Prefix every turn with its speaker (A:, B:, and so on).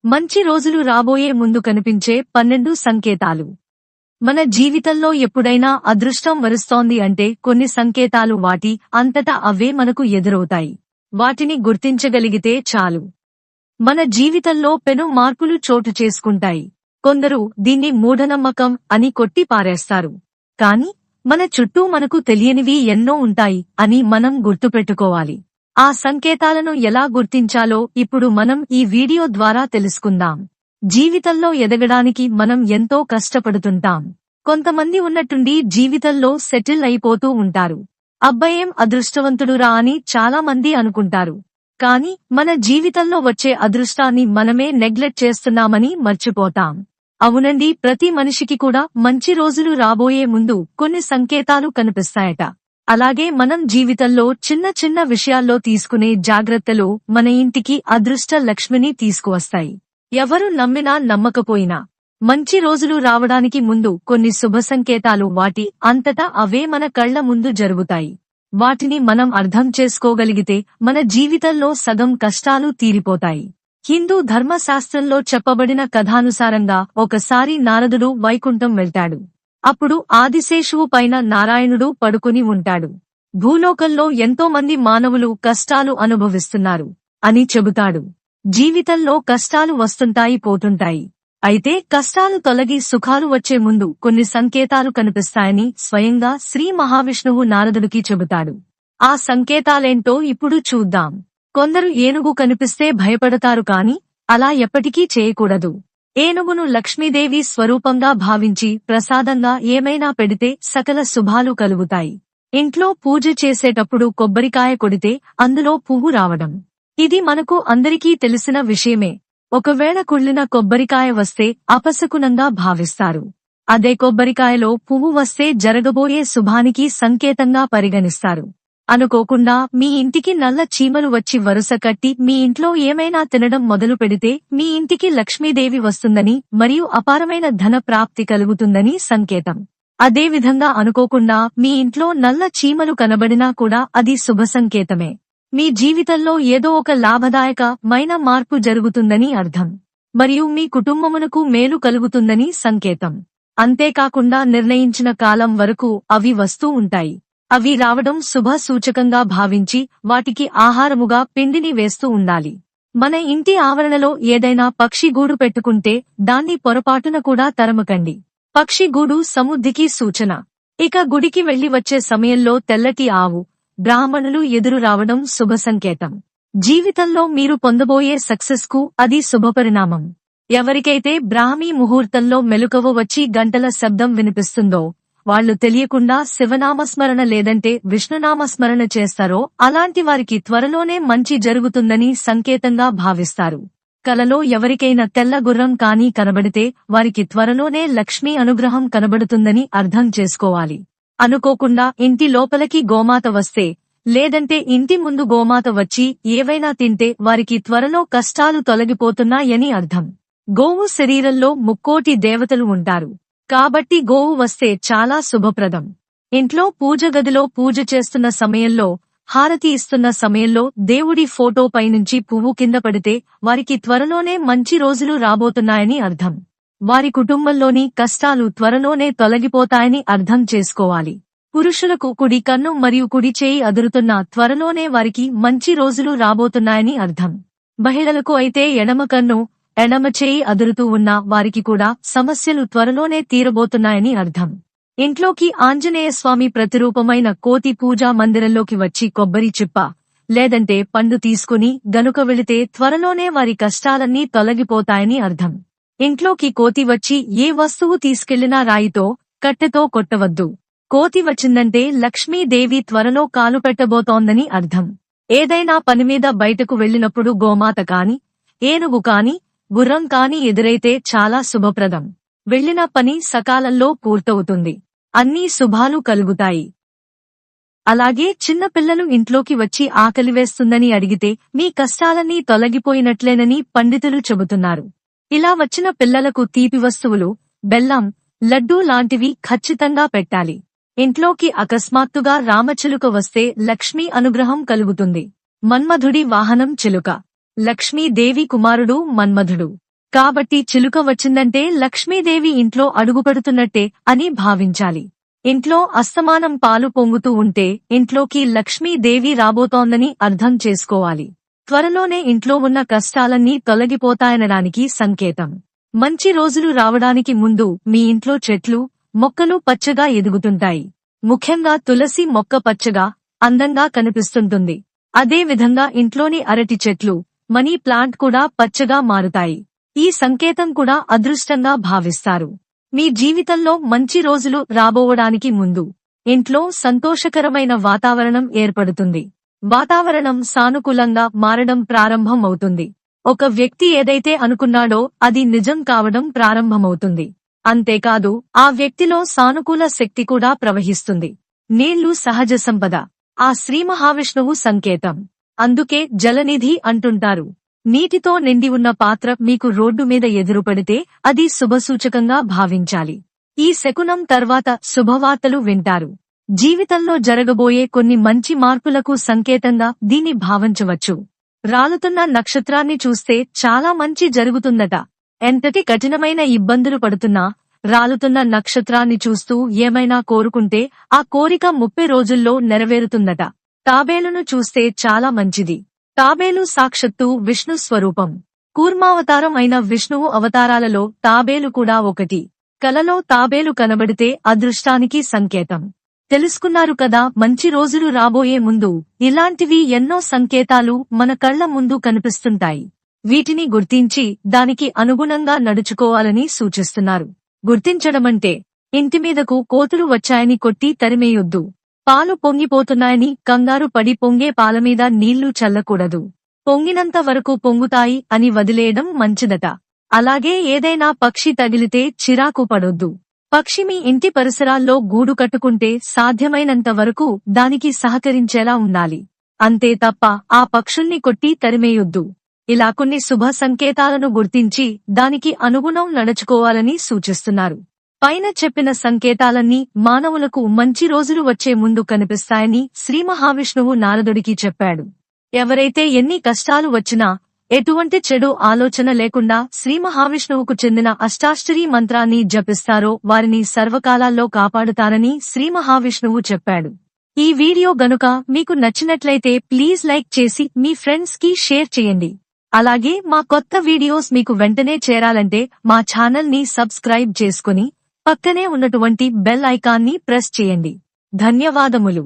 A: మంచి రోజులు రాబోయే ముందు కనిపించే 12 సంకేతాలు. మన జీవితంలో ఎప్పుడైనా అదృష్టం వరుస్తోంది అంటే కొన్ని సంకేతాలు వాటి అంతటా అవే మనకు ఎదురవుతాయి. వాటిని గుర్తించగలిగితే చాలు. మన జీవితంలో పెను మార్పులు చోటు చేసుకుంటాయి. కొందరు దీన్ని మూఢనమ్మకం అని కొట్టి పారేస్తారు. కాని మన చుట్టూ మనకు తెలియనివి ఎన్నో ఉంటాయి అని మనం గుర్తుపెట్టుకోవాలి. ఆ సంకేతాలను ఎలా గుర్తించాలో ఇప్పుడు మనం ఈ వీడియో ద్వారా తెలుసుకుందాం. జీవితంలో ఎదగడానికి మనం ఎంతో కష్టపడుతుంటాం. కొంతమంది ఉన్నట్టుండి జీవితంలో సెటిల్ అయిపోతూ ఉంటారు. అబ్బాయేం అదృష్టవంతుడురా అని చాలా మంది అనుకుంటారు. కాని మన జీవితంలో వచ్చే అదృష్టాన్ని మనమే నెగ్లెక్ట్ చేస్తున్నామని మర్చిపోతాం. అవునండి, ప్రతి మనిషికి కూడా మంచి రోజులు రాబోయే ముందు కొన్ని సంకేతాలు కనిపిస్తాయట. అలాగే మనం జీవితంలో చిన్న చిన్న విషయాల్లో తీసుకునే జాగ్రత్తలు మన ఇంటికి అదృష్ట లక్ష్మిని తీసుకువస్తాయి. ఎవరు నమ్మినా నమ్మకపోయినా మంచి రోజులు రావడానికి ముందు కొన్ని శుభ సంకేతాలు వాటి అంతటా అవే మన కళ్ల ముందు జరుగుతాయి. వాటిని మనం అర్థం చేసుకోగలిగితే మన జీవితంలో సగం కష్టాలు తీరిపోతాయి. హిందూ ధర్మశాస్త్రంలో చెప్పబడిన కథానుసారంగా ఒకసారి నారదుడు వైకుంఠం వెళ్తాడు. అప్పుడు ఆదిశేషువు పైన నారాయణుడు పడుకుని ఉంటాడు. భూలోకంలో ఎంతో మంది మానవులు కష్టాలు అనుభవిస్తున్నారు అని చెబుతాడు. జీవితంలో కష్టాలు వస్తుంటాయి, పోతుంటాయి. అయితే కష్టాలు తొలగి సుఖాలు వచ్చే ముందు కొన్ని సంకేతాలు కనిపిస్తాయని స్వయంగా శ్రీ మహావిష్ణువు నారదుడికి చెబుతాడు. ఆ సంకేతాలేంటో ఇప్పుడు చూద్దాం. కొందరు ఏనుగు కనిపిస్తే భయపడతారు కాని అలా ఎప్పటికీ చేయకూడదు. ఏనుగును లక్ష్మీదేవి స్వరూపంగా భావించి ప్రసాదంగా ఏమైనా పెడితే సకల శుభాలు కలుగుతాయి. ఇంట్లో పూజ చేసేటప్పుడు కొబ్బరికాయ కొడితే అందులో పువ్వు రావడం, ఇది మనకు అందరికీ తెలిసిన విషయమే. ఒకవేళ కుళ్ళిన కొబ్బరికాయ వస్తే అపశకునంగా భావిస్తారు. అదే కొబ్బరికాయలో పువ్వు వస్తే జరగబోయే శుభానికి సంకేతంగా పరిగణిస్తారు. అనుకోకుండా మీ ఇంటికి నల్ల చీమలు వచ్చి వరుస కట్టి మీ ఇంట్లో ఏమైనా తినడం మొదలు పెడితే మీ ఇంటికి లక్ష్మీదేవి వస్తుందని మరియు అపారమైన ధన ప్రాప్తి కలుగుతుందని సంకేతం. అదేవిధంగా అనుకోకుండా మీ ఇంట్లో నల్ల చీమలు కనబడినా కూడా అది శుభ సంకేతమే. మీ జీవితంలో ఏదో ఒక లాభదాయకమైన మార్పు జరుగుతుందని అర్థం. మరియు మీ కుటుంబమునకు మేలు కలుగుతుందని సంకేతం. అంతేకాకుండా నిర్ణయించిన కాలం వరకు అవి వస్తూ ఉంటాయి. అవి రావడం శుభ సూచకంగా భావించి వాటికి ఆహారముగా పిండిని వేస్తూ ఉండాలి. మన ఇంటి ఆవరణలో ఏదైనా పక్షి గూడు పెట్టుకుంటే దాన్ని పొరపాటున కూడా తరమకండి. పక్షి గూడు సమృద్ధికి సూచన. ఇక గుడికి వెళ్లి వచ్చే సమయంలో తెల్లటి ఆవు, బ్రాహ్మణులు ఎదురు రావడం శుభ సంకేతం. జీవితంలో మీరు పొందబోయే సక్సెస్ కు అది శుభపరిణామం. ఎవరికైతే బ్రాహ్మీ ముహూర్తంలో మెలకువ వచ్చి గంటల శబ్దం వినిపిస్తుందో వాళ్లు తెలియకుండా శివనామస్మరణ లేదంటే విష్ణునామస్మరణ చేస్తారో అలాంటి వారికి త్వరలోనే మంచి జరుగుతుందని సంకేతంగా భావిస్తారు. కలలో ఎవరికైనా తెల్ల గుర్రం కానీ కనబడితే వారికి త్వరలోనే లక్ష్మీ అనుగ్రహం కనబడుతుందని అర్థం చేసుకోవాలి. అనుకోకుండా ఇంటి లోపలికి గోమాత వస్తే లేదంటే ఇంటి ముందు గోమాత వచ్చి ఏవైనా తింటే వారికి త్వరలో కష్టాలు తొలగిపోతున్నాయని అర్థం. గోవు శరీరంలో ముక్కోటి దేవతలు ఉంటారు. కాబట్టి గోవు వస్తే చాలా శుభప్రదం. ఇంట్లో పూజ గదిలో పూజ చేస్తున్న సమయంలో, హారతి ఇస్తున్న సమయంలో దేవుడి ఫోటో పైనుంచి పువ్వు కింద పడితే వారికి త్వరలోనే మంచి రోజులు రాబోతున్నాయని అర్థం. వారి కుటుంబంలోని కష్టాలు త్వరలోనే తొలగిపోతాయని అర్థం చేసుకోవాలి. పురుషులకు కుడి కన్ను మరియు కుడి చేయి అదురుతున్నా త్వరలోనే వారికి మంచి రోజులు రాబోతున్నాయని అర్థం. మహిళలకు అయితే ఎడమ కన్ను, ఎడమ చేయి అదురుతూ ఉన్న వారికి కూడా సమస్యలు త్వరలోనే తీరబోతున్నాయని అర్థం. ఇంట్లోకి ఆంజనేయస్వామి ప్రతిరూపమైన కోతి పూజా మందిరంలోకి వచ్చి కొబ్బరి చిప్ప లేదంటే పండు తీసుకుని గనుక వెళితే త్వరలోనే వారి కష్టాలన్నీ తొలగిపోతాయని అర్థం. ఇంట్లోకి కోతి వచ్చి ఏ వస్తువు తీసుకెళ్లినా రాయితో, కట్టెతో కొట్టవద్దు. కోతి వచ్చిందంటే లక్ష్మీదేవి త్వరలో కాలు పెట్టబోతోందని అర్థం. ఏదైనా పనిమీద బయటకు వెళ్లినప్పుడు గోమాత కాని, ఏనుగు కాని, గుర్రం కాని ఎదురైతే చాలా శుభప్రదం. వెళ్లిన పని సకాలంలో పూర్తవుతుంది. అన్నీ శుభాలు కలుగుతాయి. అలాగే చిన్న పిల్లలు ఇంట్లోకి వచ్చి ఆకలివేస్తుందని అడిగితే మీ కష్టాలన్నీ తొలగిపోయినట్లేనని పండితులు చెబుతున్నారు. ఇలా వచ్చిన పిల్లలకు తీపి వస్తువులు, బెల్లం, లడ్డూ లాంటివి ఖచ్చితంగా పెట్టాలి. ఇంట్లోకి అకస్మాత్తుగా రామచిలుక వస్తే లక్ష్మీ అనుగ్రహం కలుగుతుంది. మన్మధుడి వాహనం చిలుక. లక్ష్మీదేవి కుమారుడు మన్మధుడు. కాబట్టి చిలుక వచ్చిందంటే లక్ష్మీదేవి ఇంట్లో అడుగుపెడుతున్నట్టే అని భావించాలి. ఇంట్లో అస్తమానం పాలు పొంగుతూ ఉంటే ఇంట్లోకి లక్ష్మీదేవి రాబోతోందని అర్థం చేసుకోవాలి. త్వరలోనే ఇంట్లో ఉన్న కష్టాలన్నీ తొలగిపోతాయనడానికి సంకేతం. మంచి రోజులు రావడానికి ముందు మీ ఇంట్లో చెట్లు, మొక్కలు పచ్చగా ఎదుగుతుంటాయి. ముఖ్యంగా తులసి మొక్క పచ్చగా, అందంగా కనిపిస్తుంటుంది. అదే విధంగా ఇంట్లోని అరటి చెట్లు, మనీ ప్లాంట్ కూడా పచ్చగా మారుతాయి. ఈ సంకేతం కూడా అదృష్టంగా భావిస్తారు. మీ జీవితంలో మంచి రోజులు రాబోవడానికి ముందు ఇంట్లో సంతోషకరమైన వాతావరణం ఏర్పడుతుంది. వాతావరణం సానుకూలంగా మారడం ప్రారంభం అవుతుంది. ఒక వ్యక్తి ఏదైతే అనుకున్నాడో అది నిజం కావడం ప్రారంభమవుతుంది. అంతేకాదు ఆ వ్యక్తిలో సానుకూల శక్తి కూడా ప్రవహిస్తుంది. నీళ్లు సహజ సంపద. ఆ శ్రీ మహావిష్ణువు సంకేతం. అందుకే జలనిధి అంటుంటారు. నీటితో నిండి ఉన్న పాత్ర మీకు రోడ్డు మీద ఎదురుపడితే అది శుభసూచకంగా భావించాలి. ఈ శకునం తర్వాత శుభవార్తలు వింటారు. జీవితంలో జరగబోయే కొన్ని మంచి మార్పులకు సంకేతంగా దీన్ని భావించవచ్చు. రాలుతున్న నక్షత్రాన్ని చూస్తే చాలా మంచి జరుగుతుందట. ఎంతటి కఠినమైన ఇబ్బందులు పడుతున్నా రాలుతున్న నక్షత్రాన్ని చూస్తూ ఏమైనా కోరుకుంటే ఆ కోరిక 30 రోజుల్లో నెరవేరుతుందట. తాబేలును చూస్తే చాలా మంచిది. తాబేలు సాక్షాత్తు విష్ణు స్వరూపం. కూర్మావతారం అయిన విష్ణువు అవతారాలలో తాబేలు కూడా ఒకటి. కలలో తాబేలు కనబడితే అదృష్టానికి సంకేతం. తెలుసుకున్నారు కదా. మంచి రోజులు రాబోయే ముందు ఇలాంటివి ఎన్నో సంకేతాలు మన కళ్ల ముందు కనిపిస్తుంటాయి. వీటిని గుర్తించి దానికి అనుగుణంగా నడుచుకోవాలని సూచిస్తున్నారు. గుర్తించడమంటే ఇంటిమీదకు కోతులు వచ్చాయని కొట్టి తరిమేయొద్దు. పాలు పొంగిపోతున్నాయని కంగారు పడి పొంగే పాలమీద నీళ్లు చల్లకూడదు. పొంగినంత వరకు పొంగుతాయి అని వదిలేయడం మంచిదట. అలాగే ఏదైనా పక్షి తగిలితే చిరాకు పడొద్దు. పక్షి మీ ఇంటి పరిసరాల్లో గూడు కట్టుకుంటే సాధ్యమైనంత వరకు దానికి సహకరించేలా ఉండాలి. అంతే తప్ప ఆ పక్షుల్ని కొట్టి తరిమేయొద్దు. ఇలా కొన్ని శుభ సంకేతాలను గుర్తించి దానికి అనుగుణం నడుచుకోవాలని సూచిస్తున్నారు. పైన చెప్పిన సంకేతాలన్నీ మానవులకు మంచి రోజులు వచ్చే ముందు కనిపిస్తాయని శ్రీ మహావిష్ణువు నారదుడికి చెప్పాడు. ఎవరైతే ఎన్ని కష్టాలు వచ్చినా ఎటువంటి చెడు ఆలోచన లేకుండా శ్రీ మహావిష్ణువుకు చెందిన అష్టాక్షరీ మంత్రాన్ని జపిస్తారో వారిని సర్వకాలాల్లో కాపాడుతానని శ్రీ మహావిష్ణువు చెప్పాడు. ఈ వీడియో గనుక మీకు నచ్చినట్లయితే ప్లీజ్ లైక్ చేసి మీ ఫ్రెండ్స్ కి షేర్ చేయండి. అలాగే మా కొత్త వీడియోస్ మీకు వెంటనే చేరాలంటే మా ఛానల్ ని సబ్స్క్రైబ్ చేసుకుని పక్కనే ఉన్నటువంటి బెల్ ఐకాన్ని ప్రెస్ చేయండి. ధన్యవాదములు.